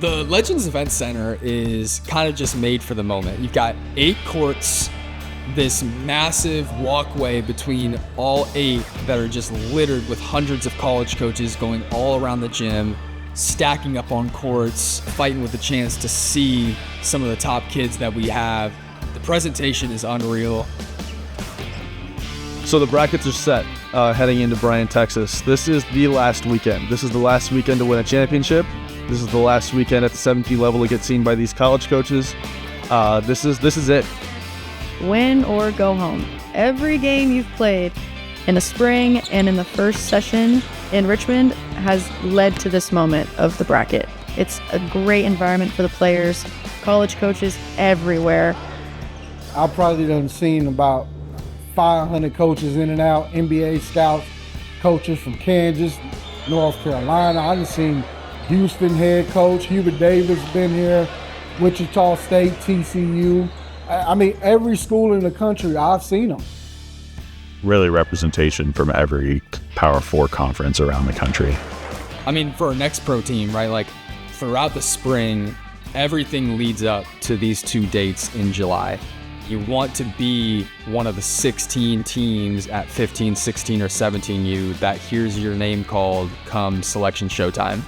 The Legends Event Center is kind of just made for the moment. You've got 8 courts, this massive walkway between all 8 that are just littered with hundreds of college coaches going all around the gym, stacking up on courts, fighting with a chance to see some of the top kids that we have. The presentation is unreal. So the brackets are set heading into Bryan, Texas. This is the last weekend. This is the last weekend to win a championship. This is the last weekend at the 17 level to get seen by these college coaches. This is it. Win or go home. Every game you've played in the spring and in the first session in Richmond has led to this moment of the bracket. It's a great environment for the players, college coaches everywhere. I've probably done seen about 500 coaches in and out, NBA scouts, coaches from Kansas, North Carolina. I've seen Houston head coach, Hubert Davis been here, Wichita State, TCU. I mean, every school in the country, I've seen them. Really representation from every Power 4 conference around the country. I mean, for a NXTPRO team, right, like throughout the spring, everything leads up to these 2 dates in July. You want to be one of the 16 teams at 15, 16, or 17U that hears your name called come selection showtime.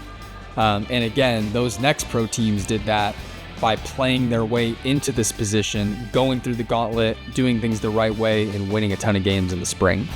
And again, those NXTPRO teams did that by playing their way into this position, going through the gauntlet, doing things the right way, and winning a ton of games in the spring.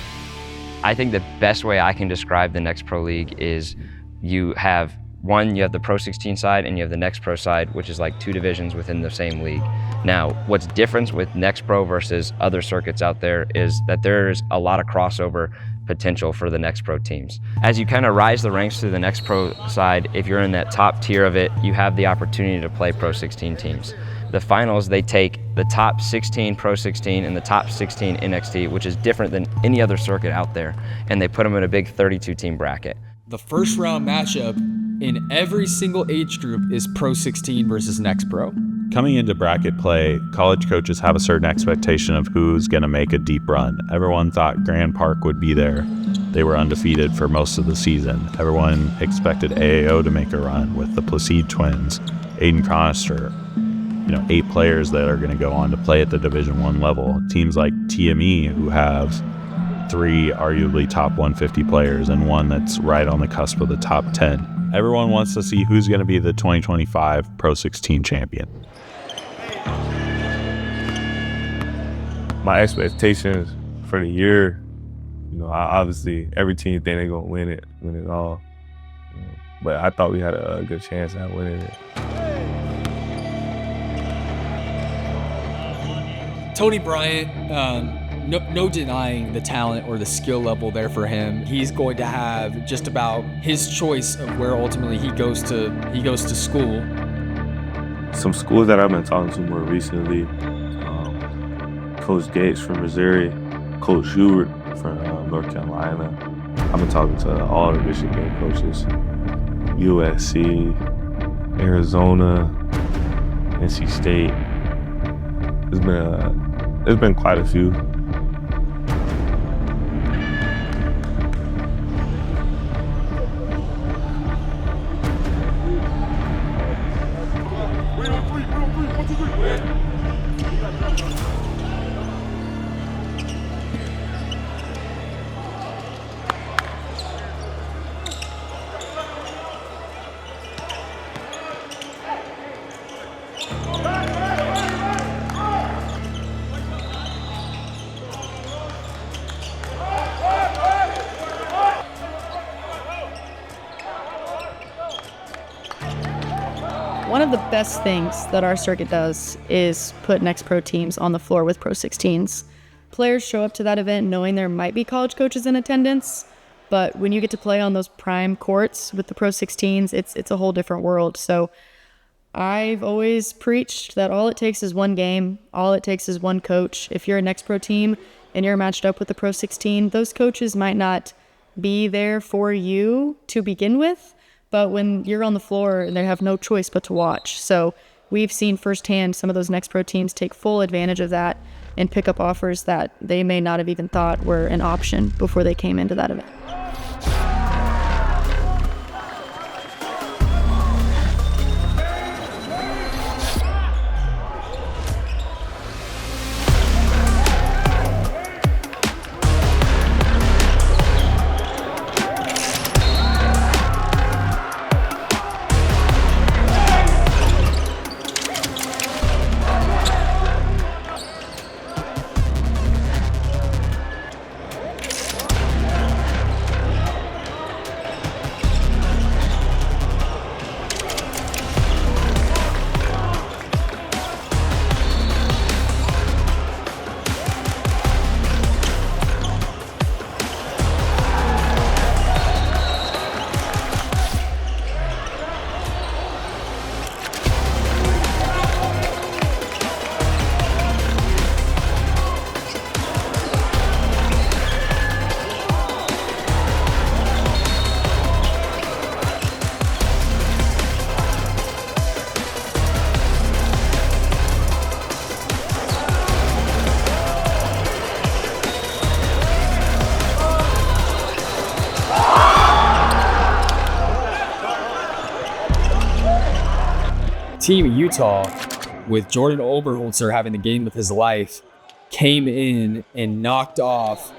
I think the best way I can describe the NXTPRO League is you have the PRO16 side and you have the NXTPRO side, which is like 2 divisions within the same league. Now, what's different with NXTPRO versus other circuits out there is that there's a lot of crossover potential for the NXTPRO teams. As you kind of rise the ranks to the NXTPRO side, if you're in that top tier of it, you have the opportunity to play PRO16 teams. The finals, they take the top 16 PRO16 and the top 16 NXT, which is different than any other circuit out there, and they put them in a big 32-team bracket. The first round matchup in every single age group is PRO16 versus NXTPRO. Coming into bracket play, college coaches have a certain expectation of who's going to make a deep run. Everyone thought Grand Park would be there. They were undefeated for most of the season. Everyone expected AAO to make a run with the Placide twins, Aiden Conister, 8 players that are going to go on to play at the Division I level. Teams like TME, who have 3 arguably top 150 players and one that's right on the cusp of the top 10. Everyone wants to see who's going to be the 2025 PRO16 champion. My expectations for the year, obviously every team think they're gonna win it all. But I thought we had a good chance at winning it. Tony Bryan, no denying the talent or the skill level there for him. He's going to have just about his choice of where ultimately he goes to school. Some schools that I've been talking to more recently, Coach Gates from Missouri, Coach Hubert from North Carolina. I've been talking to all the Michigan coaches, USC, Arizona, NC State. There's been quite a few. One of the best things that our circuit does is put NXTPRO teams on the floor with PRO16s. Players show up to that event knowing there might be college coaches in attendance, but when you get to play on those prime courts with the PRO16s, it's a whole different world. So I've always preached that all it takes is one game, all it takes is one coach. If you're a NXTPRO team and you're matched up with the PRO16, those coaches might not be there for you to begin with, but when you're on the floor, they have no choice but to watch. So we've seen firsthand some of those NXTPRO teams take full advantage of that and pick up offers that they may not have even thought were an option before they came into that event. Team Utah, with Jordan Oberholzer having the game of his life, came in and knocked off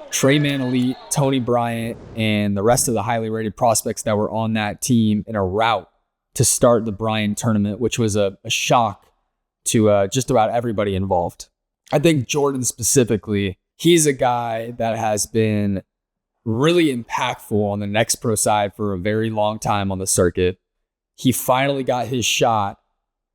Trey Manelite, Tony Bryant, and the rest of the highly rated prospects that were on that team in a rout to start the Bryan tournament, which was a shock to just about everybody involved. I think Jordan specifically, he's a guy that has been really impactful on the NXTPRO side for a very long time on the circuit. He finally got his shot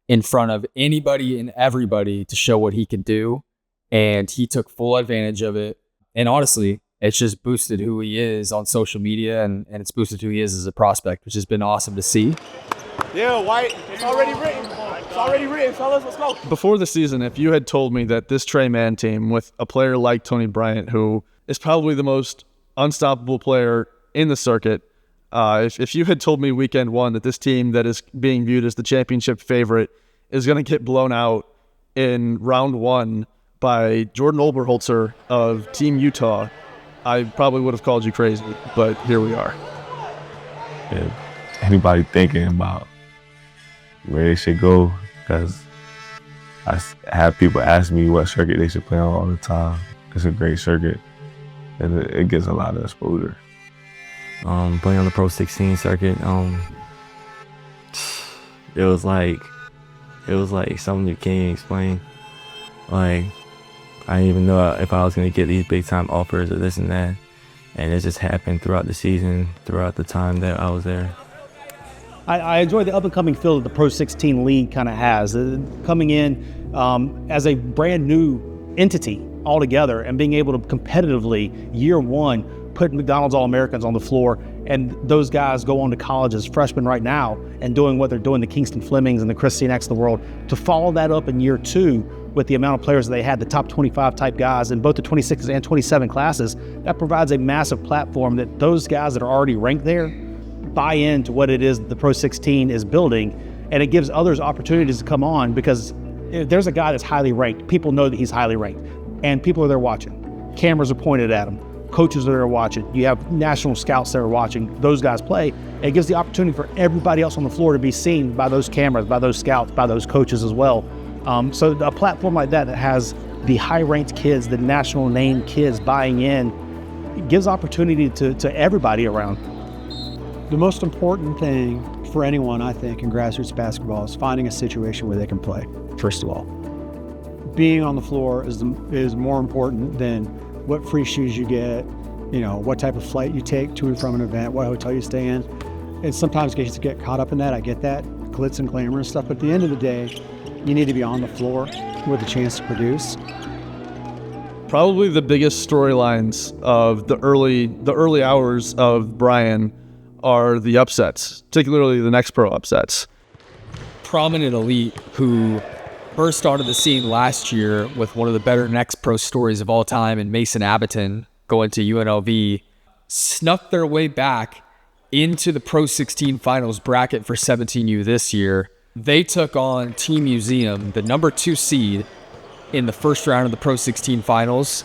in front of anybody and everybody to show what he could do, and he took full advantage of it. And honestly, it's just boosted who he is on social media, and it's boosted who he is as a prospect, which has been awesome to see. Yeah, White, it's already written. It's already written, fellas. Let's go. Before the season, if you had told me that this Trey Man team with a player like Tony Bryant, who is probably the most unstoppable player in the circuit, if you had told me weekend one that this team that is being viewed as the championship favorite is going to get blown out in round one by Jordan Oberholzer of Team Utah, I probably would have called you crazy, but here we are. And anybody thinking about where they should go, because I have people ask me what circuit they should play on all the time. It's a great circuit, and it gets a lot of exposure. Playing on the PRO16 circuit, it was like something you can't explain. Like, I didn't even know if I was going to get these big time offers or this and that. And it just happened throughout the season, throughout the time that I was there. I enjoy the up-and-coming feel that the PRO16 league kind of has. Coming in as a brand new entity altogether and being able to competitively, year one, put McDonald's All-Americans on the floor, and those guys go on to college as freshmen right now and doing what they're doing, the Kingston Flemings and the Chris Cianeks of the world, to follow that up in year two with the amount of players that they had, the top 25 type guys in both the 26 and 27 classes, that provides a massive platform that those guys that are already ranked there buy into what it is the PRO16 is building, and it gives others opportunities to come on, because if there's a guy that's highly ranked, people know that he's highly ranked, and people are there watching. Cameras are pointed at him. Coaches are there watching. You have national scouts that are watching those guys play. It gives the opportunity for everybody else on the floor to be seen by those cameras, by those scouts, by those coaches as well. So a platform like that has the high-ranked kids, the national name kids buying in, it gives opportunity to everybody around. The most important thing for anyone, I think, in grassroots basketball is finding a situation where they can play, first of all. Being on the floor is more important than what free shoes you get, what type of flight you take to and from an event, what hotel you stay in. And sometimes kids get caught up in that. I get that, glitz and glamour and stuff. But at the end of the day, you need to be on the floor with a chance to produce. Probably the biggest storylines of the early hours of Bryan are the upsets, particularly the NXTPRO upsets. Prominent elite who burst onto the scene last year with one of the better NXTPRO stories of all time in Mason Abaton going to UNLV, snuck their way back into the PRO16 finals bracket for 17U this year. They took on Team Museum, the number 2 seed, in the first round of the PRO16 finals.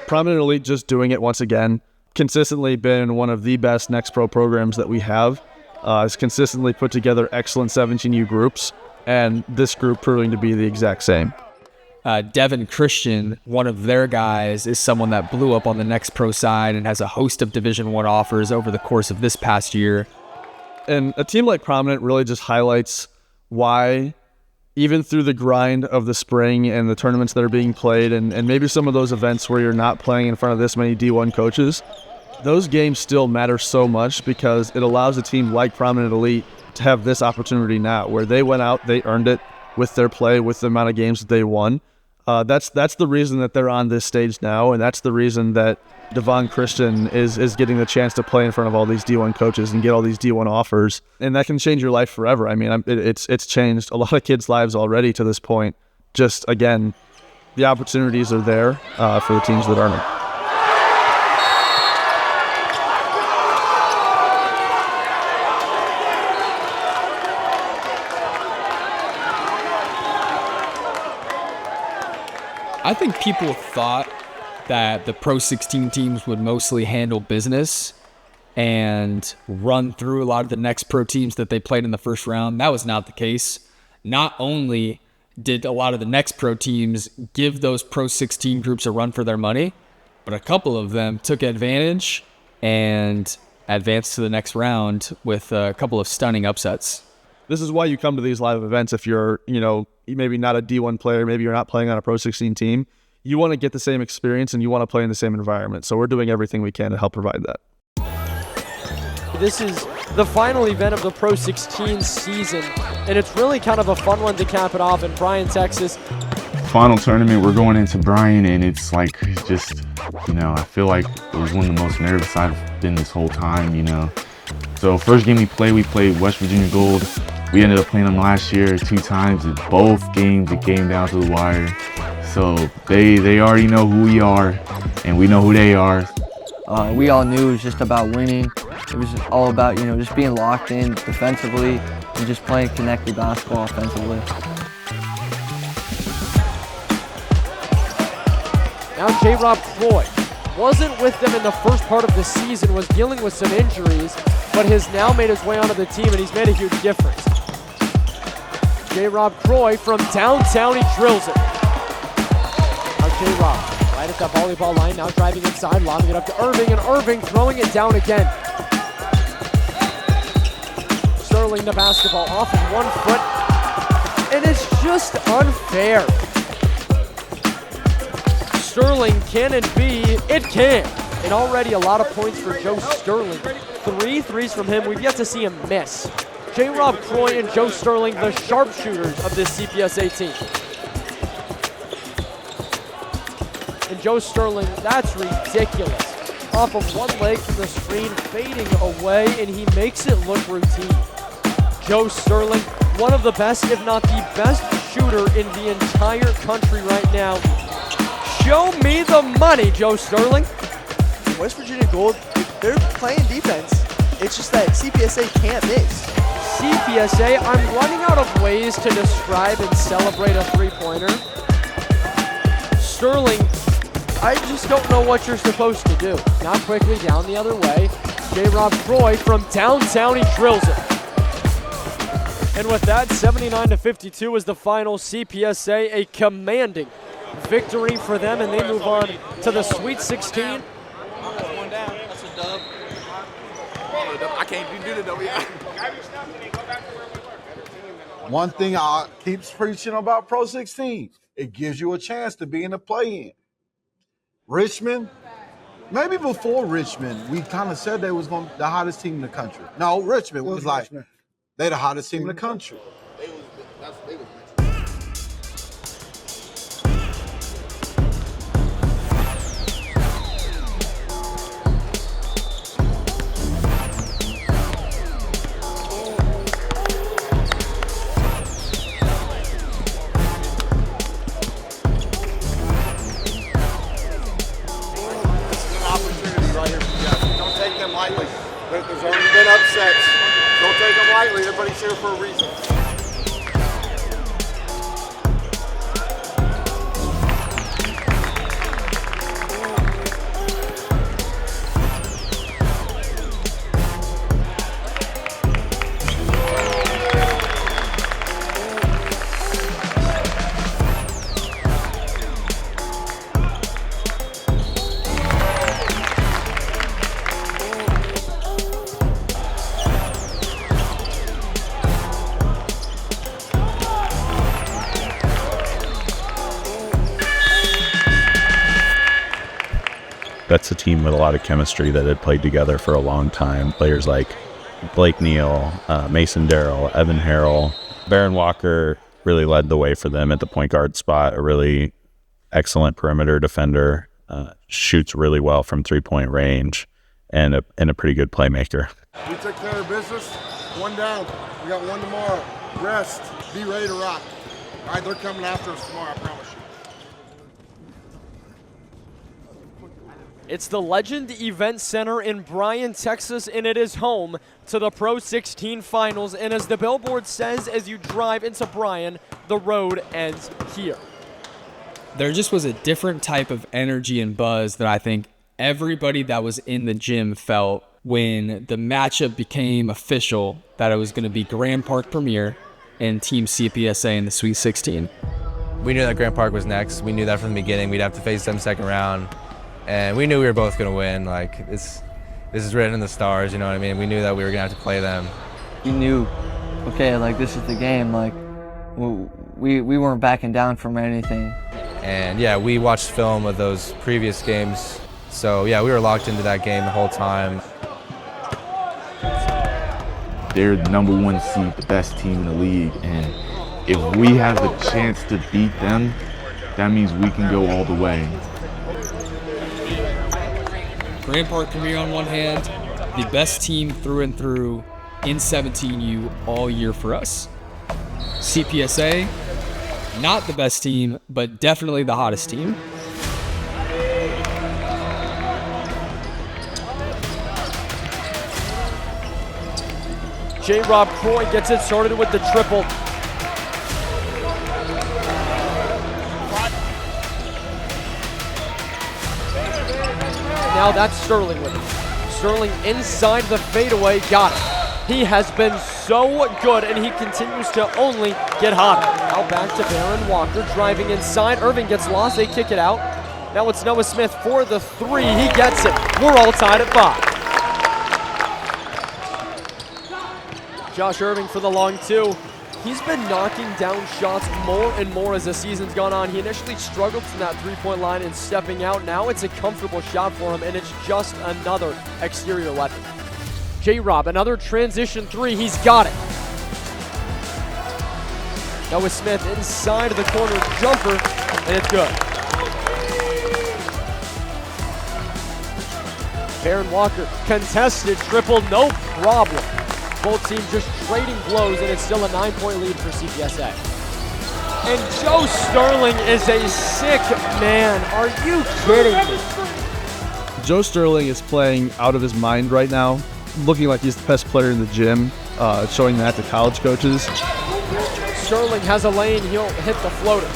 Prominent Elite just doing it once again. Consistently been one of the best NXTPRO programs that we have. Has consistently put together excellent 17U groups, and this group proving to be the exact same. Devin Christian, one of their guys, is someone that blew up on the NXTPRO side and has a host of Division I offers over the course of this past year. And a team like Prominent really just highlights why even through the grind of the spring and the tournaments that are being played, and maybe some of those events where you're not playing in front of this many D1 coaches, those games still matter so much because it allows a team like Prominent Elite to have this opportunity now where they went out, they earned it with their play, with the amount of games that they won. That's the reason that they're on this stage now, and that's the reason that Devon Christian is getting the chance to play in front of all these D1 coaches and get all these D1 offers, and that can change your life forever. I mean, it's changed a lot of kids' lives already to this point. Just, again, the opportunities are there for the teams that earn them. I think people thought that the Pro 16 teams would mostly handle business and run through a lot of the next pro teams that they played in the first round. That was not the case. Not only did a lot of the next pro teams give those Pro 16 groups a run for their money, but a couple of them took advantage and advanced to the next round with a couple of stunning upsets. This is why you come to these live events if you're, maybe not a D1 player, maybe you're not playing on a Pro 16 team. You want to get the same experience and you want to play in the same environment. So we're doing everything we can to help provide that. This is the final event of the Pro 16 season, and it's really kind of a fun one to cap it off in Bryan, Texas. Final tournament, we're going into Bryan, and it's just, I feel like it was one of the most nervous I've been this whole time, So first game we played West Virginia Gold. We ended up playing them last year 2 times. In both games, it came down to the wire. So they already know who we are, and we know who they are. We all knew it was just about winning. It was all about, just being locked in defensively and just playing connected basketball offensively. Now J-Rob Croy wasn't with them in the first part of the season, was dealing with some injuries, but has now made his way onto the team, and he's made a huge difference. J-Rob Croy from downtown, he drills it. Now J-Rob, right at the volleyball line, now driving inside, lobbing it up to Irving, and Irving throwing it down again. Sterling the basketball off of 1 foot, and it's just unfair. Sterling, can it be? It can. And already a lot of points for Joe Sterling. 3 threes from him. We've yet to see him miss. J-Rob Croy and Joe Sterling, the sharpshooters of this CPSA team. And Joe Sterling, that's ridiculous. Off of one leg from the screen, fading away, and he makes it look routine. Joe Sterling, one of the best, if not the best shooter in the entire country right now. Show me the money, Joe Sterling. West Virginia Gold, they're playing defense. It's just that CPSA can't miss. CPSA, I'm running out of ways to describe and celebrate a three-pointer. Sterling, I just don't know what you're supposed to do. Now quickly down the other way. J-Rob Croy from downtown, he drills it. And with that, 79-52 is the final. CPSA, a commanding victory for them, and they move on to the Sweet 16. One down. That's a dub. I can't do the dub yet. One thing I keep preaching about Pro 16, it gives you a chance to be in the play-in. Richmond, maybe before Richmond, we kind of said they was the hottest team in the country. No, Richmond was like, they're the hottest team in the country. There's already been upsets. Don't take them lightly. Everybody's here for a reason. that's a team with a lot of chemistry that had played together for a long time. Players like Blake Neal, Mason Darrell, Evan Harrell. Baron Walker really led the way for them at the point guard spot, a really excellent perimeter defender, shoots really well from three-point range, and a pretty good playmaker. We took care of business. One down. We got one tomorrow. Rest. Be ready to rock. All right, they're coming after us tomorrow, I promise you. It's the Legend Event Center in Bryan, Texas, and it is home to the Pro 16 Finals. And as the billboard says, as you drive into Bryan, the road ends here. There just was a different type of energy and buzz that I think everybody that was in the gym felt when the matchup became official that it was going to be Grand Park Premier and Team CPSA in the Sweet 16. We knew that Grand Park was next. We knew that from the beginning. We'd have to face them second round. And we knew we were both going to win. Like, this is written in the stars, you know what I mean? We knew that we were going to have to play them. You knew, okay, like, this is the game. Like, we weren't backing down from anything. And, yeah, we watched film of those previous games. So, yeah, we were locked into that game the whole time. They're the number 1 seed, the best team in the league. And if we have the chance to beat them, that means we can go all the way. Grand Park Premier on one hand, the best team through and through in 17U all year for us. CPSA, not the best team, but definitely the hottest team. J-Rob Croy gets it started with the triple. Now that's Sterling with it. Sterling inside the fadeaway, got it. He has been so good, and he continues to only get hotter. Now back to Baron Walker, driving inside. Irving gets lost, they kick it out. Now it's Noah Smith for the three, he gets it. We're all tied at 5. Josh Irving for the long 2. He's been knocking down shots more and more as the season's gone on. He initially struggled from that three-point line and stepping out. Now it's a comfortable shot for him, and it's just another exterior weapon. J-Rob, another transition 3. He's got it. Noah Smith inside of the corner jumper, and it's good. Baron Walker, contested triple, no problem. Both teams just trading blows, and it's still a 9-point lead for CPSA. And Joe Sterling is a sick man. Are you kidding me? Joe Sterling is playing out of his mind right now, looking like he's the best player in the gym, showing that to college coaches. Sterling has a lane, he'll hit the floater.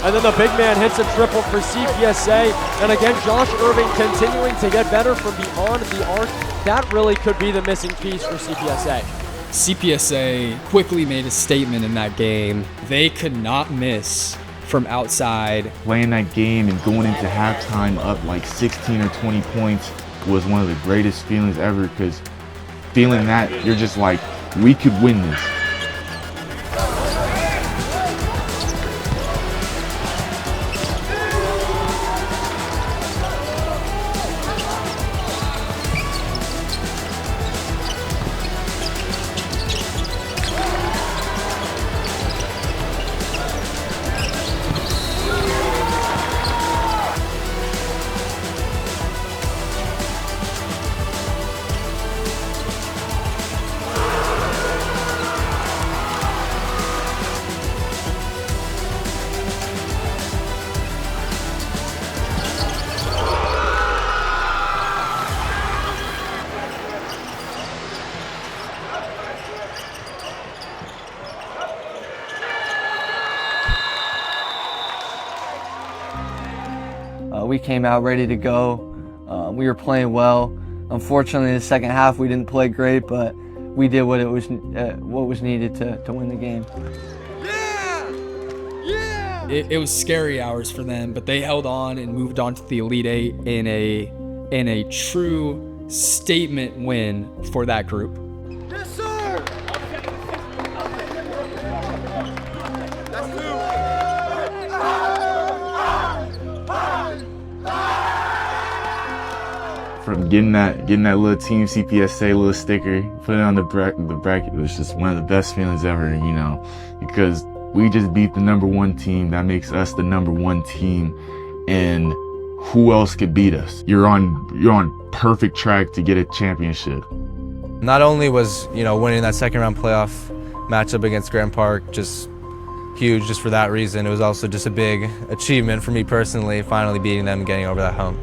And then the big man hits a triple for CPSA. And again, Josh Irving continuing to get better from beyond the arc. That really could be the missing piece for CPSA. CPSA quickly made a statement in that game. They could not miss from outside. Playing that game and going into halftime up like 16 or 20 points was one of the greatest feelings ever, because feeling that, you're just like, we could win this. We came out ready to go. We were playing well. Unfortunately, the second half we didn't play great, but we did what was needed to win the game. It was scary hours for them, but they held on and moved on to the Elite Eight in a true statement win for that group. Yes, sir! From getting that little team CPSA little sticker, putting it on the bracket, it was just one of the best feelings ever, you know, because we just beat the #1 team. That makes us the #1 team, and who else could beat us? You're on perfect track to get a championship. Not only was, you know, winning that second round playoff matchup against Grand Park just huge just for that reason, it was also just a big achievement for me personally, finally beating them and getting over that hump.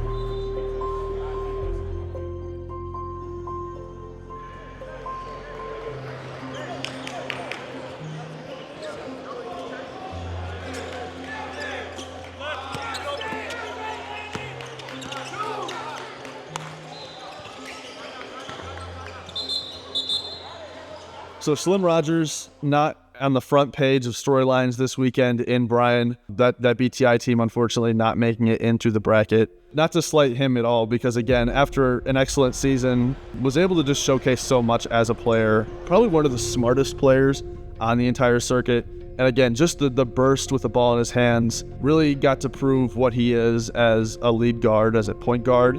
So Slim Rogers not on the front page of storylines this weekend in Bryan. That BTI team, unfortunately, not making it into the bracket. Not to slight him at all, because again, after an excellent season, was able to just showcase so much as a player. Probably one of the smartest players on the entire circuit. And again, just the burst with the ball in his hands, really got to prove what he is as a lead guard, as a point guard.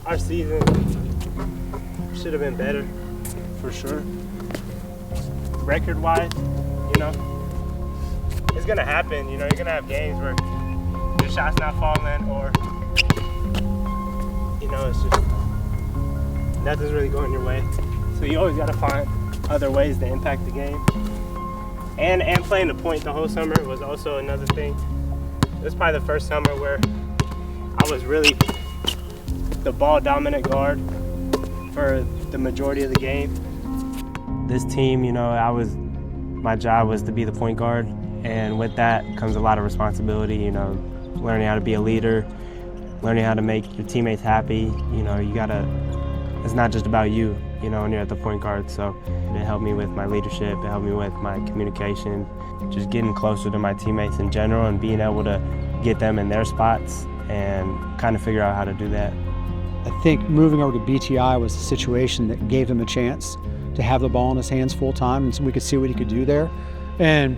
Our season should have been better, for sure. Record-wise, you know, it's gonna happen. You know, you're gonna have games where your shot's not falling, or you know, it's just nothing's really going your way. So you always gotta find other ways to impact the game. And playing the point the whole summer was also another thing. It was probably the first summer where I was really the ball dominant guard for the majority of the game. This team, you know, my job was to be the point guard, and with that comes a lot of responsibility, you know, learning how to be a leader, learning how to make your teammates happy. You know, it's not just about you, you know, when you're at the point guard. So it helped me with my leadership, it helped me with my communication, just getting closer to my teammates in general and being able to get them in their spots and kind of figure out how to do that. I think moving over to BTI was a situation that gave him a chance to have the ball in his hands full time, and so we could see what he could do there. And,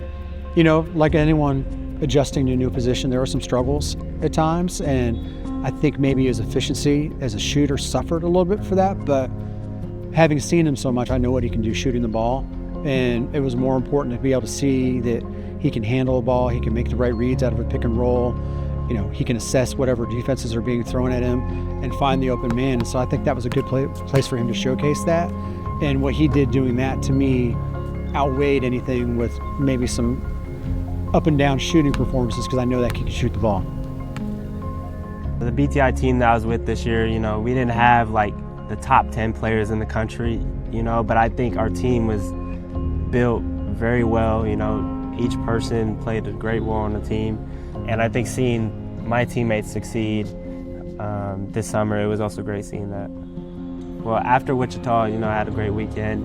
you know, like anyone adjusting to a new position, there were some struggles at times, and I think maybe his efficiency as a shooter suffered a little bit for that, but having seen him so much, I know what he can do shooting the ball, and it was more important to be able to see that he can handle a ball, he can make the right reads out of a pick and roll. You know, he can assess whatever defenses are being thrown at him and find the open man. And so I think that was a good place for him to showcase that. And what he did doing that, to me, outweighed anything with maybe some up and down shooting performances, because I know that he can shoot the ball. The BTI team that I was with this year, you know, we didn't have like the top 10 players in the country, you know, but I think our team was built very well. You know, each person played a great role on the team. And I think seeing my teammates succeed this summer, it was also great seeing that. Well, after Wichita, you know, I had a great weekend.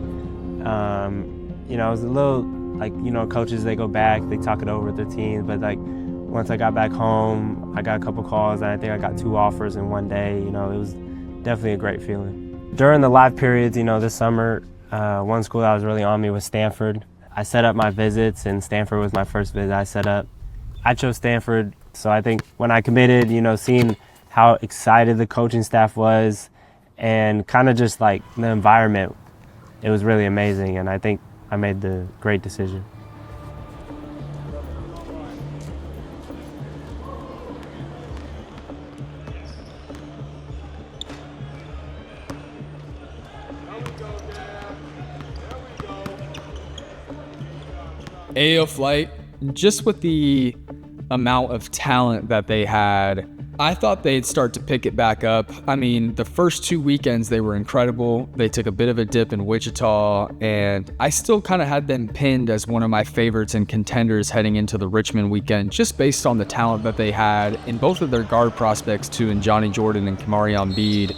You know, it was a little, like, you know, coaches, they go back, they talk it over with their teams, but like, once I got back home, I got a couple calls, and I think I got 2 offers in one day. You know, it was definitely a great feeling. During the live periods, you know, this summer, one school that was really on me was Stanford. I set up my visits, and Stanford was my first visit I set up. I chose Stanford, so I think when I committed, you know, seeing how excited the coaching staff was and kind of just like the environment, it was really amazing, and I think I made the great decision. AO Flight, just with the amount of talent that they had, I thought they'd start to pick it back up. I mean, the first 2 weekends, they were incredible. They took a bit of a dip in Wichita, and I still kind of had them pinned as one of my favorites and contenders heading into the Richmond weekend, just based on the talent that they had in both of their guard prospects too, in Johnny Jordan and Kamarion Bede.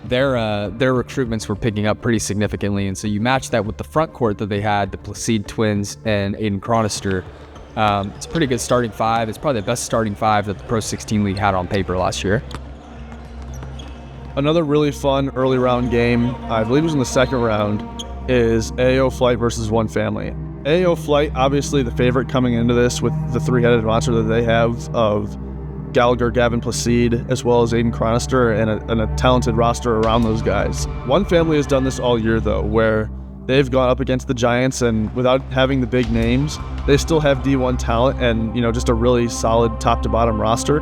Their recruitments were picking up pretty significantly, and so you match that with the front court that they had, the Placide twins and Aiden Chronister. It's a pretty good starting five. It's probably the best starting five that the Pro 16 League had on paper last year. Another really fun early round game, I believe it was in the second round, is AO Flight versus One Family. AO Flight, obviously the favorite coming into this with the three-headed monster that they have of Gallagher, Gavin Placide, as well as Aiden Chronister, and a talented roster around those guys. One Family has done this all year, though, where they've gone up against the Giants, and without having the big names, they still have D1 talent and, just a really solid top-to-bottom roster.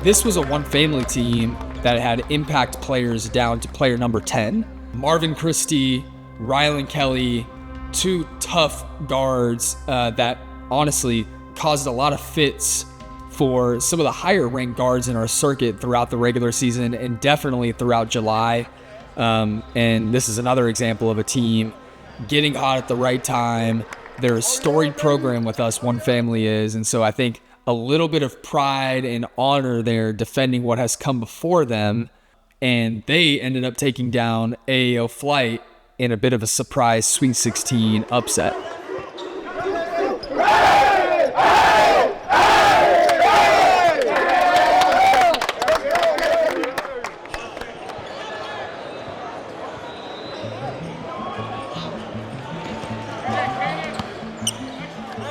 This was a One Family team that had impact players down to player number 10. Marvin Christie, Rylan Kelly, two tough guards that honestly caused a lot of fits for some of the higher ranked guards in our circuit throughout the regular season and definitely throughout July. And this is another example of a team getting hot at the right time. They're a storied program with us, One Family is, and so I think a little bit of pride and honor there defending what has come before them, and they ended up taking down AAO Flight in a bit of a surprise Sweet 16 upset.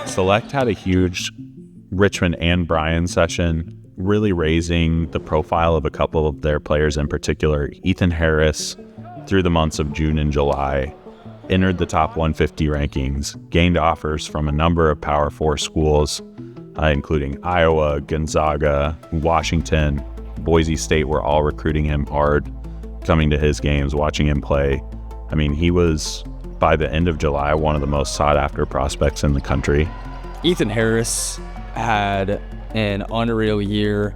Select had a huge Richmond and Bryan session, really raising the profile of a couple of their players in particular. Ethan Harris, through the months of June and July, entered the top 150 rankings, gained offers from a number of Power 4 schools, including Iowa, Gonzaga, Washington, Boise State were all recruiting him hard, coming to his games, watching him play. I mean, he was, by the end of July, one of the most sought-after prospects in the country. Ethan Harris had an unreal year.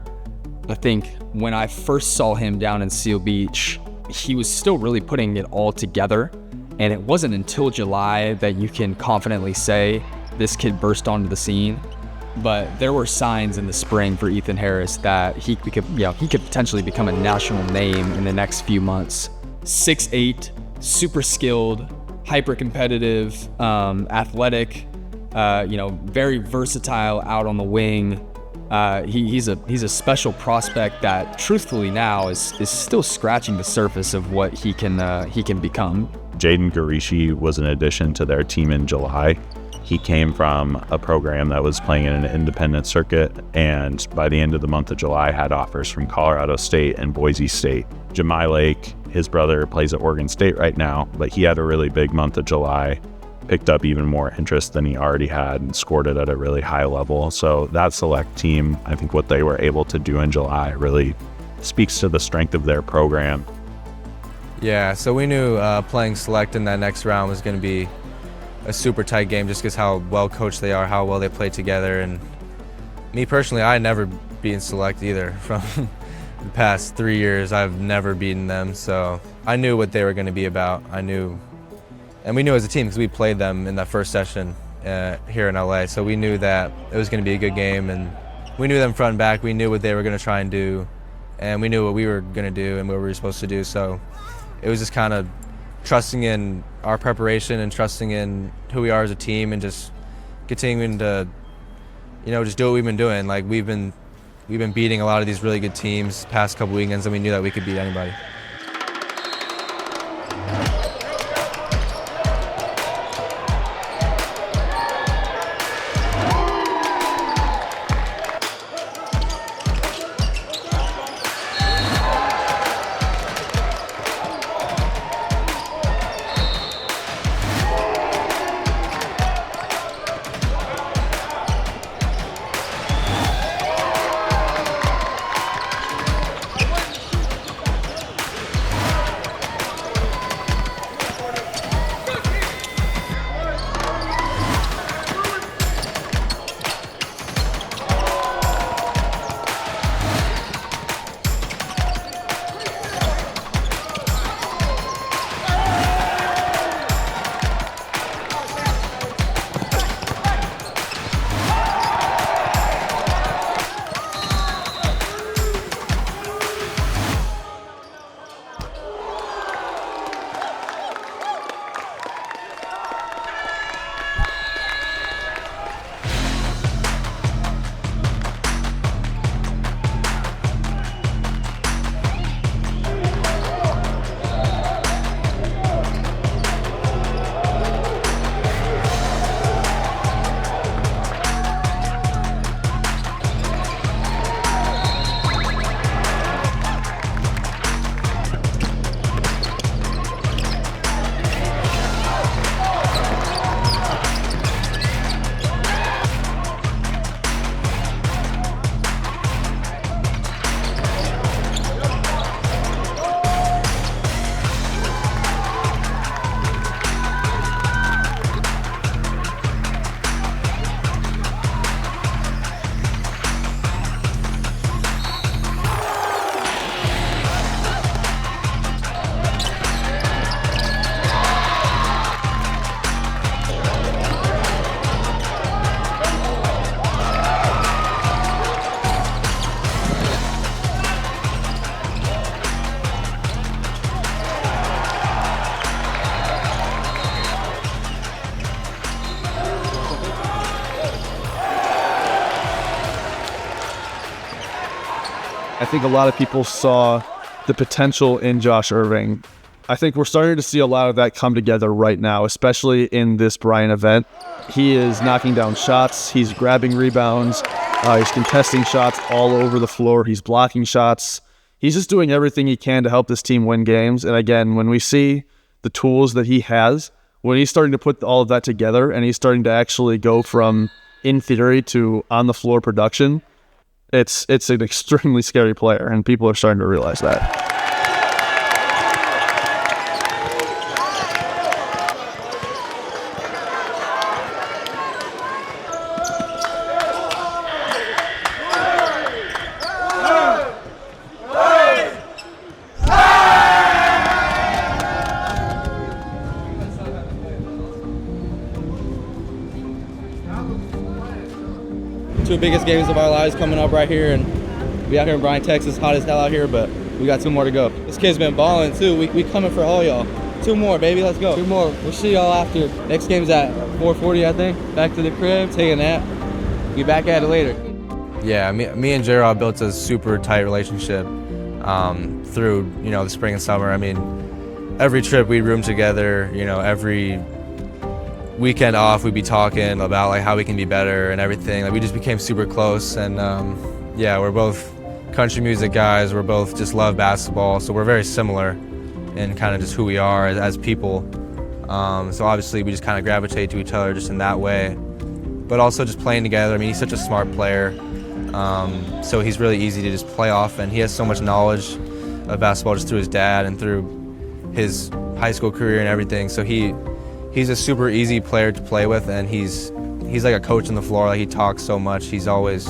I think when I first saw him down in Seal Beach, he was still really putting it all together. And it wasn't until July that you can confidently say this kid burst onto the scene. But there were signs in the spring for Ethan Harris that he could potentially become a national name in the next few months. 6'8", super skilled, hyper competitive, athletic, very versatile out on the wing. He's a special prospect that truthfully now is still scratching the surface of what he can become. Jaden Garishi was an addition to their team in July. He came from a program that was playing in an independent circuit, and by the end of the month of July had offers from Colorado State and Boise State. Jemai Lake, his brother, plays at Oregon State right now, but he had a really big month of July, picked up even more interest than he already had and scored it at a really high level. So that Select team, I think what they were able to do in July really speaks to the strength of their program. Yeah, so we knew playing Select in that next round was going to be a super tight game just because how well coached they are, how well they play together. And me personally, I never beaten Select either. From the past 3 years, I've never beaten them. So I knew what they were going to be about. And we knew as a team because we played them in that first session here in LA. So we knew that it was going to be a good game, and we knew them front and back. We knew what they were going to try and do, and we knew what we were going to do and what we were supposed to do. So it was just kind of trusting in our preparation and trusting in who we are as a team and just continuing to, just do what we've been doing. Like we've been beating a lot of these really good teams past couple weekends, and we knew that we could beat anybody. I think a lot of people saw the potential in Josh Irving. I think we're starting to see a lot of that come together right now, especially in this Bryan event. He is knocking down shots. He's grabbing rebounds. He's contesting shots all over the floor. He's blocking shots. He's just doing everything he can to help this team win games. And again, when we see the tools that he has, when he's starting to put all of that together and he's starting to actually go from in theory to on the floor production, it's an extremely scary player, and people are starting to realize that. Two biggest games of our lives coming up right here, and we out here in Bryan, Texas, hot as hell out here, but we got 2 more to go. This kid's been balling too. We coming for all y'all. 2 more, baby, let's go. 2 more. We'll see y'all after. Next game's at 4:40, I think. Back to the crib, take a nap. Be back at it later. Yeah, me and J-Rob built a super tight relationship through, the spring and summer. I mean, every trip we'd room together, every weekend off we'd be talking about like how we can be better and everything. Like we just became super close, and yeah, we're both country music guys. We're both just love basketball, so we're very similar in kind of just who we are as people. So obviously we just kind of gravitate to each other just in that way, but also just playing together. I mean, he's such a smart player, so he's really easy to just play off, and he has so much knowledge of basketball just through his dad and through his high school career and everything. So he's a super easy player to play with, and he's like a coach on the floor. Like he talks so much. He's always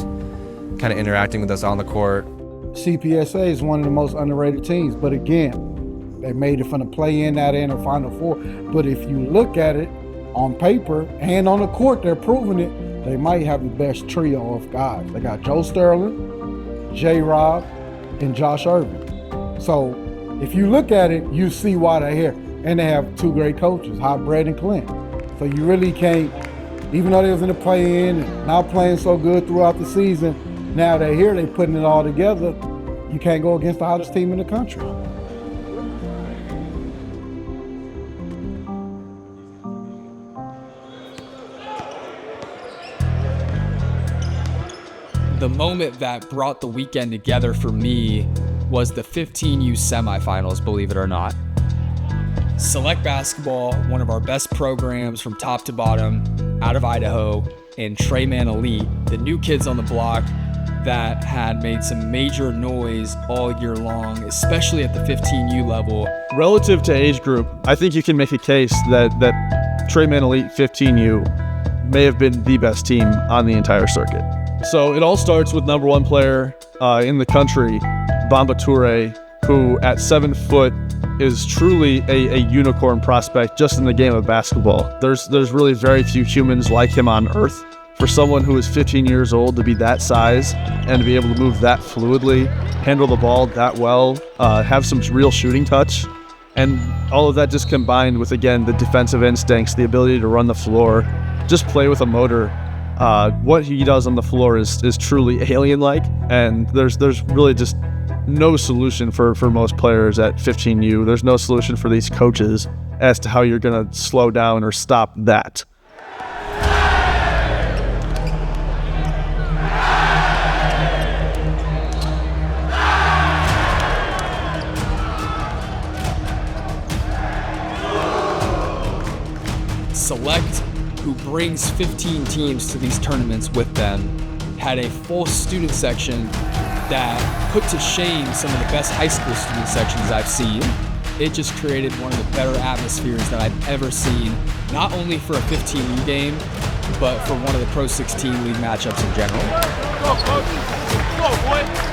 kind of interacting with us on the court. CPSA is one of the most underrated teams, but again, they made it from the play-in, out in the Final Four. But if you look at it on paper and on the court, they're proving it. They might have the best trio of guys. They got Joe Sterling, J-Rob, and Josh Irving. So if you look at it, you see why they're here. And they have 2 great coaches, Hot Bread and Clint. So you really can't, even though they was in the play-in and not playing so good throughout the season, now they're here, they're putting it all together. You can't go against the hottest team in the country. The moment that brought the weekend together for me was the 15U semifinals, believe it or not. Select Basketball, one of our best programs from top to bottom, out of Idaho, and Treyman Elite, the new kids on the block that had made some major noise all year long, especially at the 15U level. Relative to age group, I think you can make a case that Treyman Elite 15U may have been the best team on the entire circuit. So it all starts with number 1 player in the country, Bamba Toure, who at 7 foot is truly a unicorn prospect just in the game of basketball. There's really very few humans like him on earth. For someone who is 15 years old to be that size and to be able to move that fluidly, handle the ball that well, have some real shooting touch, and all of that just combined with, again, the defensive instincts, the ability to run the floor, just play with a motor. What he does on the floor is truly alien-like, and there's really just no solution for most players at 15U. There's no solution for these coaches as to how you're going to slow down or stop that. Select, who brings 15 teams to these tournaments with them, had a full student section that put to shame some of the best high school student sections I've seen. It just created one of the better atmospheres that I've ever seen, not only for a 15U game, but for one of the Pro 16 league matchups in general. Go, coach. Go, boy.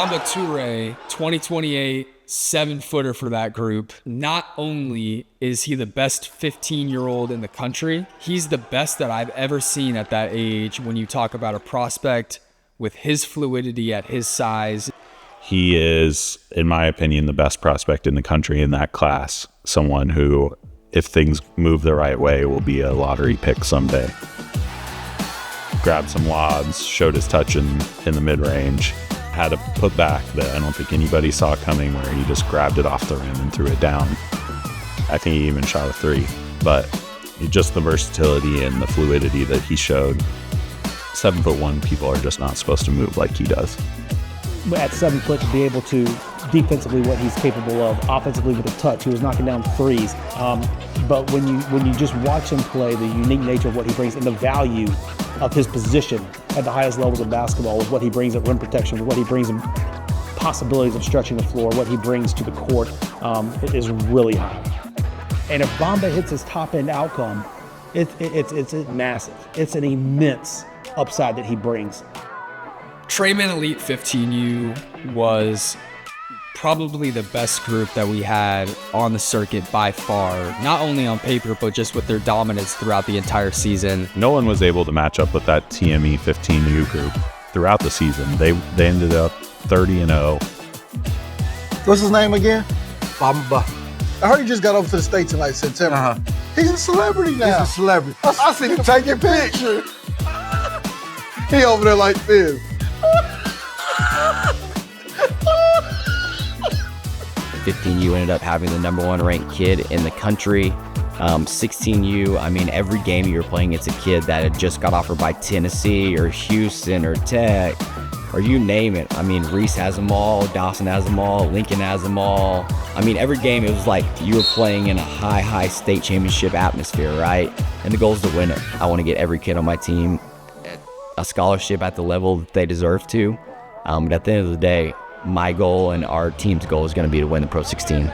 Bamba Toure, 2028, 7-footer for that group. Not only is he the best 15-year-old in the country, he's the best that I've ever seen at that age when you talk about a prospect with his fluidity at his size. He is, in my opinion, the best prospect in the country in that class. Someone who, if things move the right way, will be a lottery pick someday. Grabbed some lobs, showed his touch in the mid-range. Had a put back that I don't think anybody saw coming, where he just grabbed it off the rim and threw it down. I think he even shot a 3. But just the versatility and the fluidity that he showed. 7'1", people are just not supposed to move like he does. At 7 foot, to be able to defensively what he's capable of, offensively with a touch, he was knocking down threes. But when you just watch him play, the unique nature of what he brings and the value of his position at the highest levels of basketball, with what he brings at rim protection, with what he brings in possibilities of stretching the floor, what he brings to the court, is really high. And if Bamba hits his top end outcome, it's massive. It's an immense upside that he brings. Trayman Elite 15U was probably the best group that we had on the circuit by far, not only on paper, but just with their dominance throughout the entire season. No one was able to match up with that TME 15U group throughout the season. They ended up 30-0. What's his name again? Bamba. I heard he just got over to the States in like September. He's a celebrity now. He's a celebrity. I seen him taking pictures. He over there like this. 15U ended up having the #1 ranked kid in the country. 16U, I mean, every game you were playing, it's a kid that had just got offered by Tennessee or Houston or Tech, or you name it. I mean, Reese has them all, Dawson has them all, Lincoln has them all. I mean, every game it was like you were playing in a high state championship atmosphere, right? And the goal is to win it. I want to get every kid on my team a scholarship at the level that they deserve to. But at the end of the day, my goal and our team's goal is going to be to win the Pro 16.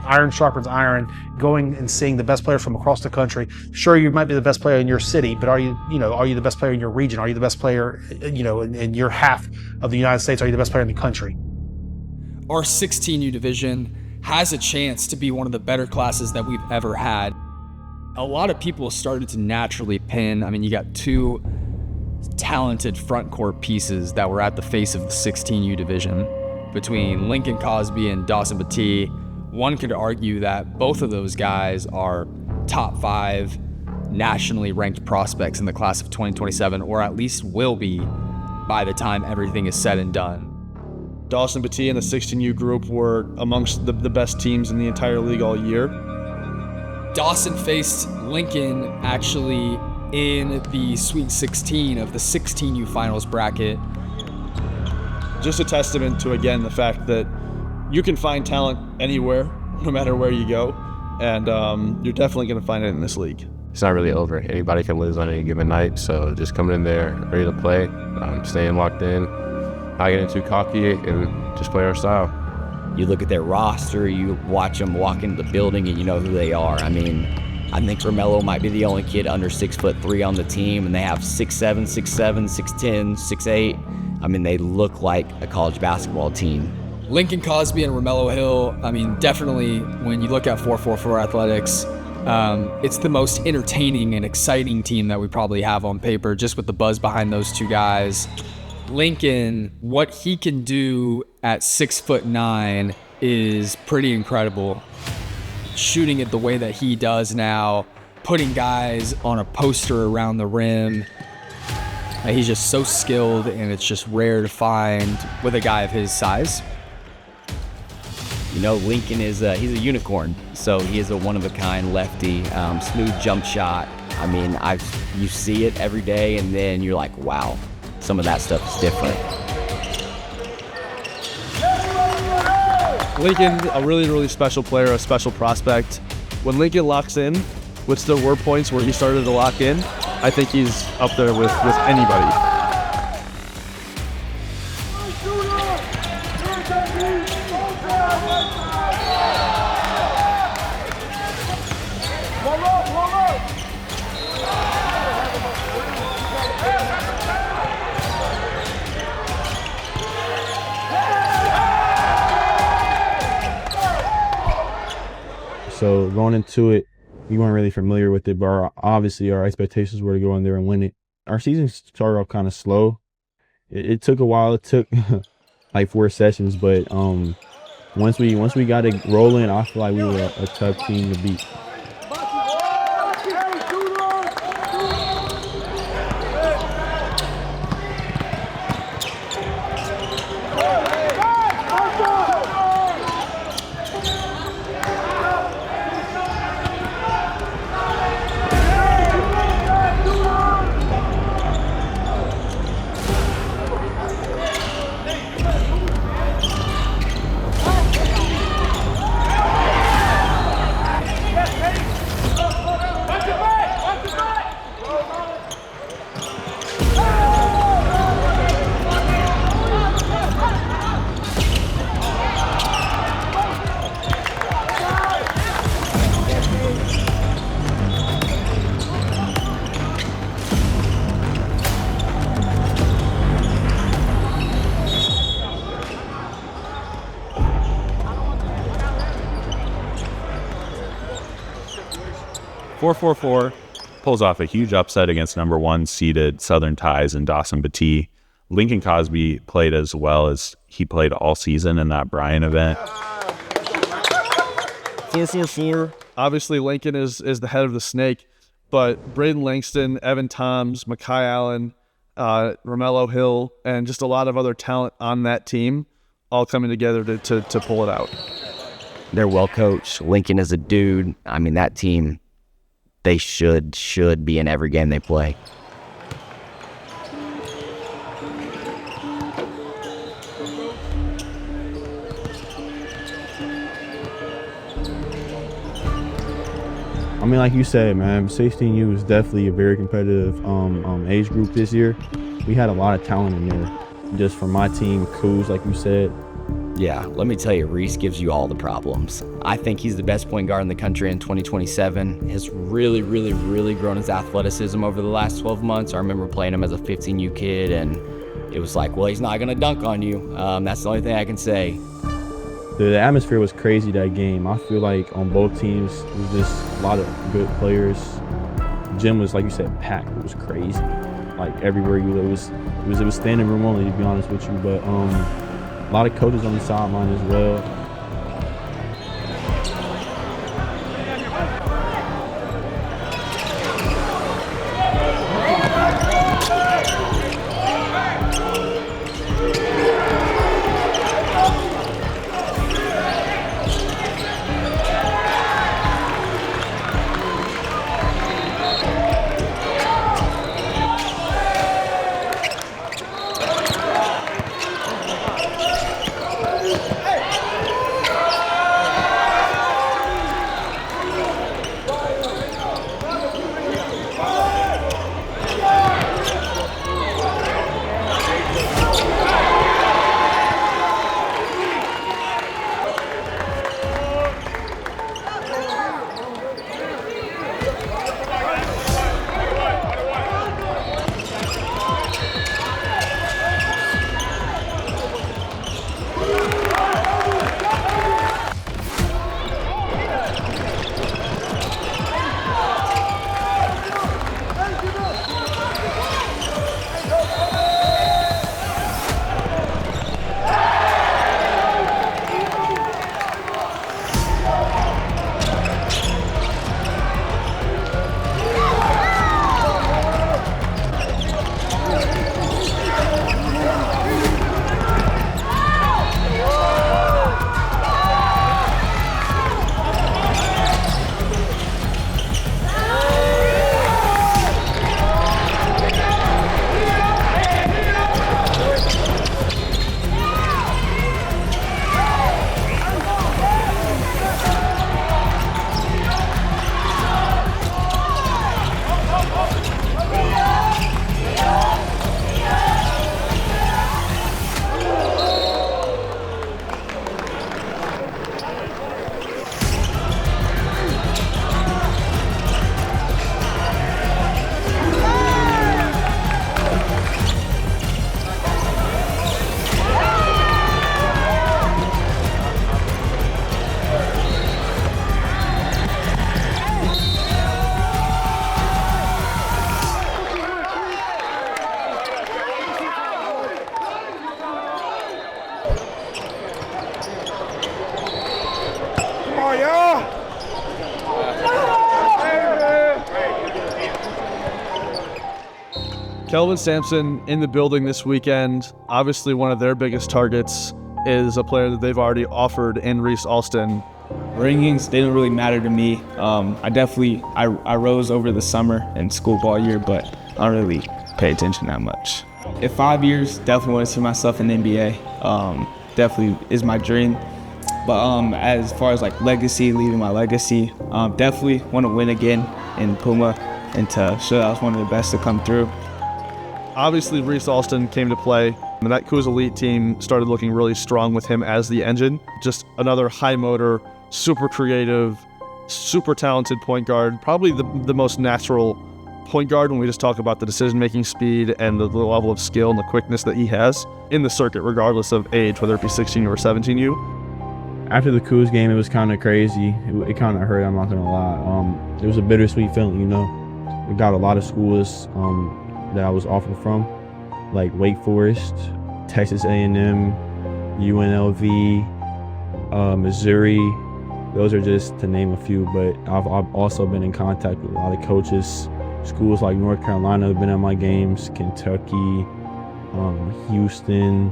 Iron sharpens iron, going and seeing the best players from across the country. Sure, you might be the best player in your city, but are you the best player in your region? Are you the best player, in your half of the United States? Are you the best player in the country? Our 16U division has a chance to be one of the better classes that we've ever had. A lot of people started to naturally pin. I mean, you got 2 talented front court pieces that were at the face of the 16U division between Lincoln Cosby and Dawson Batee. One could argue that both of those guys are top 5 nationally ranked prospects in the class of 2027, or at least will be by the time everything is said and done. Dawson Batee and the 16U group were amongst the best teams in the entire league all year. Dawson faced Lincoln actually in the Sweet 16 of the 16U finals bracket. Just a testament to, again, the fact that you can find talent anywhere, no matter where you go, and you're definitely going to find it in this league. It's not really over. Anybody can lose on any given night, so just coming in there, ready to play, staying locked in, not getting too cocky, and just play our style. You look at their roster, you watch them walk into the building, and you know who they are. I mean, I think Romello might be the only kid under 6'3" on the team, and they have 6'7", 6'7", 6'10", 6'8". I mean, they look like a college basketball team. Lincoln Cosby and Romello Hill, I mean, definitely when you look at 444 Athletics, it's the most entertaining and exciting team that we probably have on paper, just with the buzz behind those 2 guys. Lincoln, what he can do at 6'9" is pretty incredible. Shooting it the way that he does now, putting guys on a poster around the rim. He's just so skilled, and it's just rare to find with a guy of his size. You know, Lincoln is he's a unicorn, so he is a one-of-a-kind lefty, smooth jump shot. I mean, you see it every day, and then you're like, wow, some of that stuff is different. Lincoln, a really, really special player, a special prospect. When Lincoln locks in, which there were points where he started to lock in, I think he's up there with anybody. So going into it, we weren't really familiar with it, but obviously our expectations were to go in there and win it. Our season started off kind of slow. It took a while. It took like 4 sessions, but once we got it rolling, I feel like we were a tough team to beat. .444 pulls off a huge upset against number 1 seeded Southern Ties and Dawson Batee. Lincoln Cosby played as well as he played all season in that Bryan event. 444. Obviously, Lincoln is the head of the snake, but Braden Langston, Evan Toms, Makai Allen, Romello Hill, and just a lot of other talent on that team all coming together to pull it out. They're well coached. Lincoln is a dude. I mean, that team, they should be in every game they play. I mean, like you said, man, 16U is definitely a very competitive age group this year. We had a lot of talent in there. Just from my team, Kuz, like you said. Yeah, let me tell you, Reese gives you all the problems. I think he's the best point guard in the country in 2027. Has really, really, really grown his athleticism over the last 12 months. I remember playing him as a 15U kid, and it was like, well, he's not going to dunk on you. That's the only thing I can say. The atmosphere was crazy that game. I feel like on both teams, it was just a lot of good players. Gym was, like you said, packed. It was crazy. Like everywhere you look, it was standing room only, to be honest with you. But a lot of coaches on the sideline as well. Kelvin Sampson in the building this weekend. Obviously, one of their biggest targets is a player that they've already offered in Reese Alston. Rankings didn't really matter to me. I rose over the summer and school ball year, but I don't really pay attention that much. In 5 years, definitely want to see myself in the NBA. Definitely is my dream. But as far as like legacy, leaving my legacy, definitely want to win again in Puma and to show that I was one of the best to come through. Obviously, Reese Alston came to play, and that Coos Elite team started looking really strong with him as the engine. Just another high motor, super creative, super talented point guard, probably the most natural point guard when we just talk about the decision-making speed and the level of skill and the quickness that he has in the circuit, regardless of age, whether it be 16U or 17U. After the Coos game, it was kind of crazy. It kind of hurt, I'm not gonna lie. It was a bittersweet feeling, you know. We got a lot of schools that I was offered from, like Wake Forest, Texas A&M, UNLV, Missouri. Those are just to name a few, but I've also been in contact with a lot of coaches. Schools like North Carolina have been at my games, Kentucky, Houston.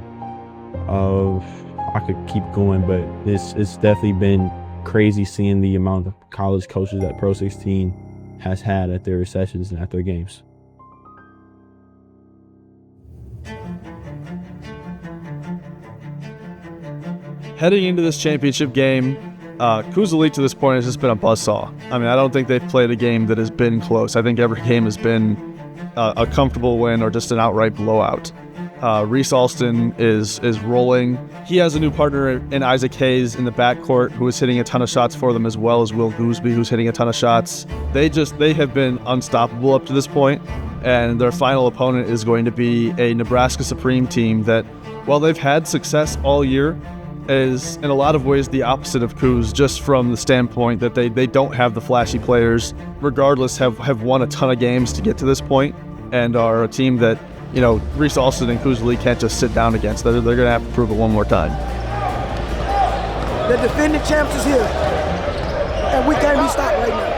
I could keep going, but it's definitely been crazy seeing the amount of college coaches that PRO16 has had at their sessions and at their games. Heading into this championship game, Coos Elite to this point has just been a buzzsaw. I mean, I don't think they've played a game that has been close. I think every game has been a comfortable win or just an outright blowout. Reese Alston is rolling. He has a new partner in Isaac Hayes in the backcourt who is hitting a ton of shots for them, as well as Will Gooseby, who's hitting a ton of shots. They have been unstoppable up to this point, and their final opponent is going to be a Nebraska Supreme team that, while they've had success all year, is in a lot of ways the opposite of Coos, just from the standpoint that they don't have the flashy players, regardless have won a ton of games to get to this point, and are a team that, you know, Reese Alston and Coos Elite can't just sit down against. They're going to have to prove it one more time. The defending champs is here, and we can't be stopped right now.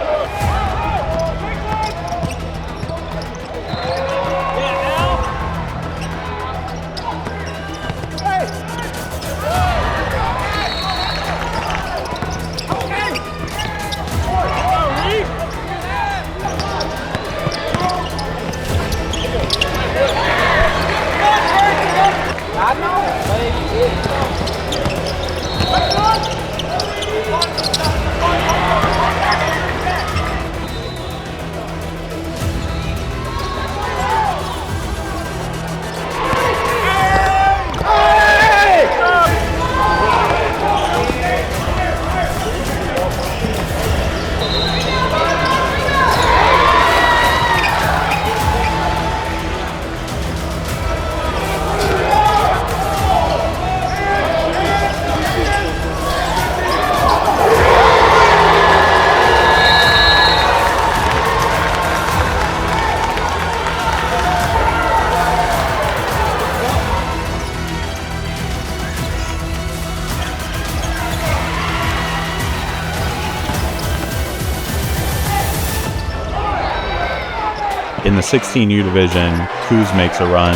In the 16U division, Coos makes a run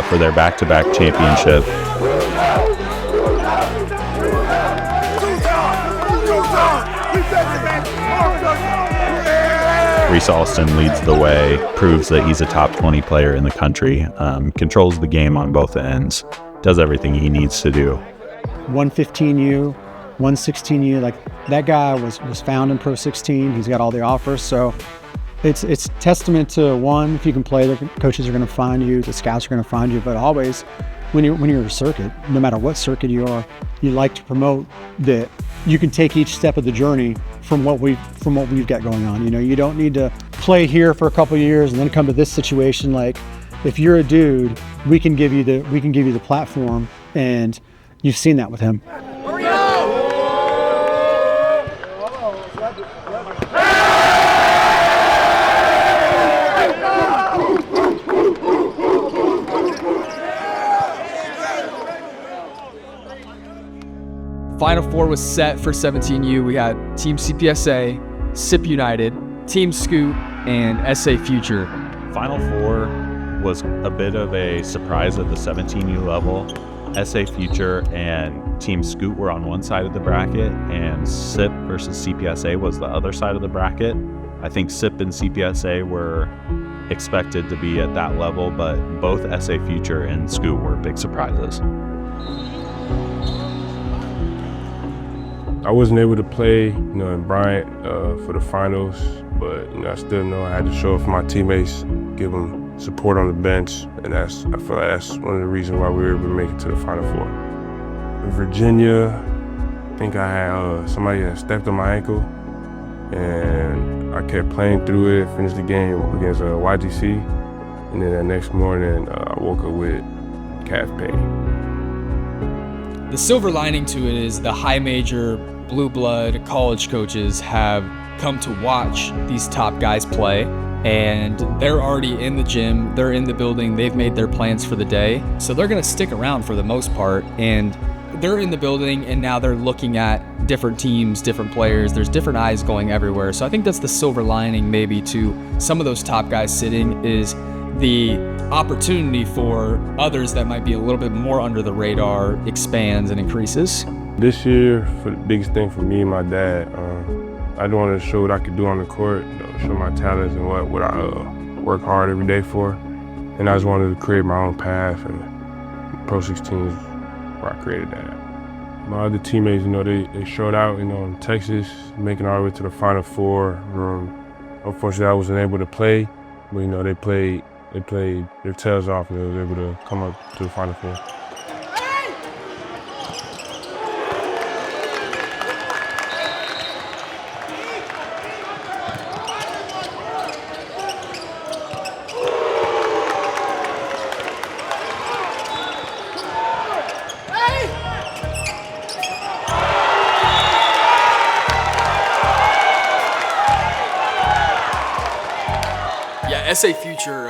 for their back-to-back championship. Reese Alston leads the way, proves that he's a top 20 player in the country, controls the game on both ends, does everything he needs to do. 115U, 116U, like that guy was found in PRO16. He's got all the offers, so it's testament to, one, if you can play, the coaches are going to find you, the scouts are going to find you, but always when you're a circuit, no matter what circuit you are, you like to promote that you can take each step of the journey from what we've got going on. You know, you don't need to play here for a couple of years and then come to this situation. Like, if you're a dude, we can give you the platform, and you've seen that with him. Final Four was set for 17U. We had Team CPSA, SIP United, Team Scoot, and SA Future. Final Four was a bit of a surprise at the 17U level. SA Future and Team Scoot were on one side of the bracket, and SIP versus CPSA was the other side of the bracket. I think SIP and CPSA were expected to be at that level, but both SA Future and Scoot were big surprises. I wasn't able to play, in Bryan for the finals, but I still know I had to show up for my teammates, give them support on the bench, and I feel like that's one of the reasons why we were able to make it to the Final Four. In Virginia, I think I had somebody that stepped on my ankle, and I kept playing through it, finished the game against YGC, and then that next morning I woke up with calf pain. The silver lining to it is the high major, blue blood college coaches have come to watch these top guys play, and they're already in the gym, they're in the building, they've made their plans for the day. So they're gonna stick around for the most part, and they're in the building, and now they're looking at different teams, different players. There's different eyes going everywhere. So I think that's the silver lining maybe to some of those top guys sitting, is the opportunity for others that might be a little bit more under the radar expands and increases. This year, for the biggest thing for me and my dad, I wanted to show what I could do on the court, show my talents and what I work hard every day for. And I just wanted to create my own path, and Pro16 is where I created that. My other teammates, they showed out, in Texas, making our way to the Final Four. Unfortunately, I wasn't able to play, but they played their tails off, and they were able to come up to the Final Four. SA Future,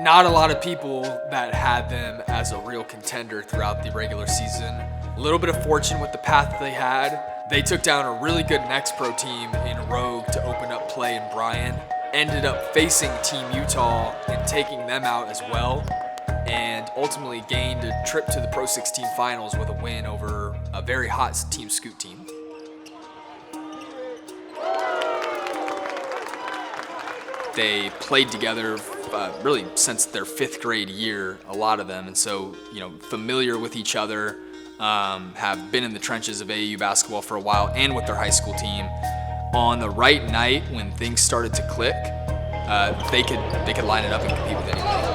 not a lot of people that had them as a real contender throughout the regular season. A little bit of fortune with the path they had. They took down a really good NXTPRO team in Rogue to open up play in Bryan. Ended up facing Team Utah and taking them out as well. And ultimately gained a trip to the Pro16 finals with a win over a very hot Team Scoot team. They played together really since their 5th grade year, a lot of them, and so familiar with each other, have been in the trenches of AAU basketball for a while, and with their high school team. On the right night, when things started to click, they could line it up and compete with anybody.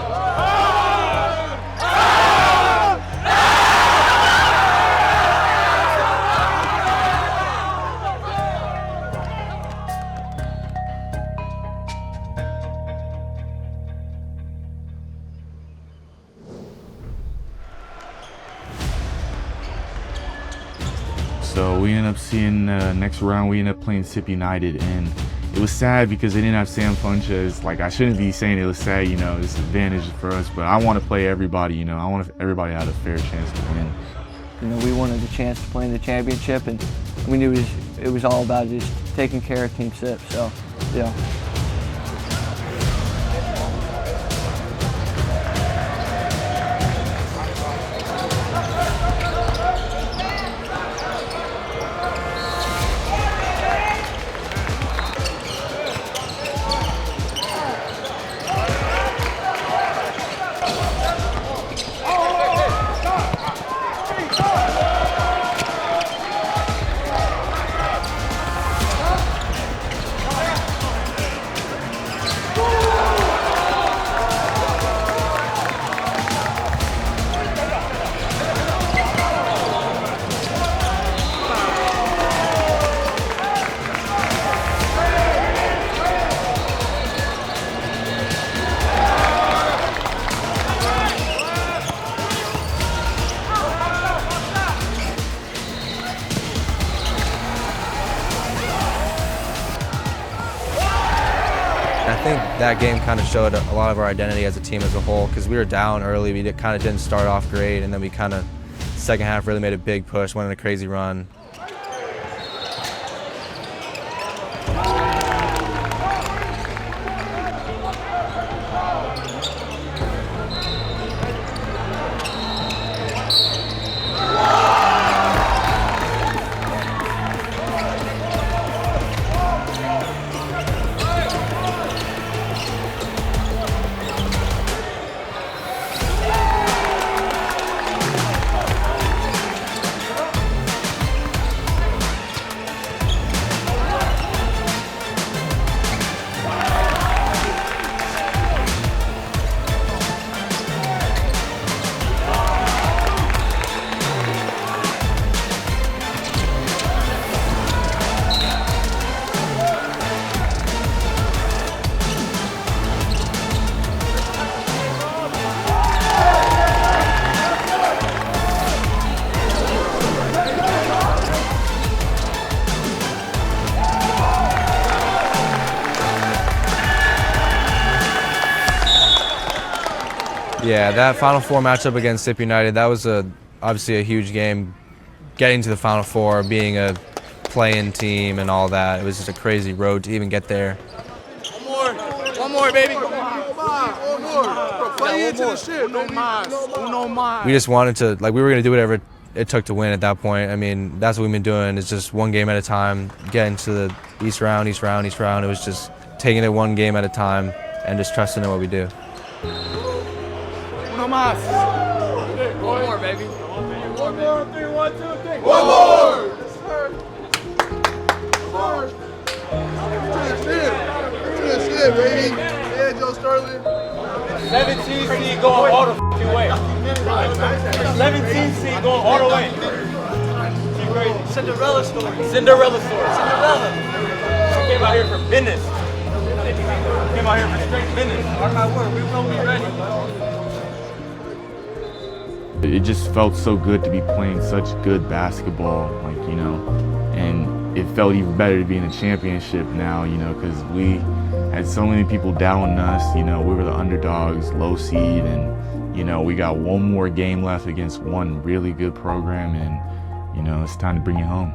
So we ended up seeing next round, we ended up playing SIP United, and it was sad because they didn't have Sam Funches. Like, I shouldn't be saying it was sad, it's an advantage for us, but I want to play everybody, I want everybody to have a fair chance to win. We wanted the chance to play in the championship, and we knew it was all about just taking care of Team SIP, so, yeah. I think that game kind of showed a lot of our identity as a team as a whole, because we were down early. We kind of didn't start off great, and then we kind of, second half, really made a big push, went on a crazy run. Yeah, that Final Four matchup against Sip United, that was obviously a huge game. Getting to the Final Four, being a play-in team and all that, it was just a crazy road to even get there. One more, baby. One more. Play into the shit. Uno más. We just wanted to, we were going to do whatever it took to win at that point. I mean, that's what we've been doing. It's just one game at a time, getting to the each round. It was just taking it one game at a time and just trusting in what we do. Uno más. One more, baby. One more. 3, 1, 2, 3. One more. Good shit, baby. Yeah, Joe Sterling. 17 seed going all the f***ing way. 17 seed going all the way. Cinderella story. Cinderella. I came out here for business. Came out here for straight business. Mark my word, we will be ready. It just felt so good to be playing such good basketball, and it felt even better to be in the championship now, because we had so many people doubting us. We were the underdogs, low seed, and we got one more game left against one really good program, and it's time to bring it home.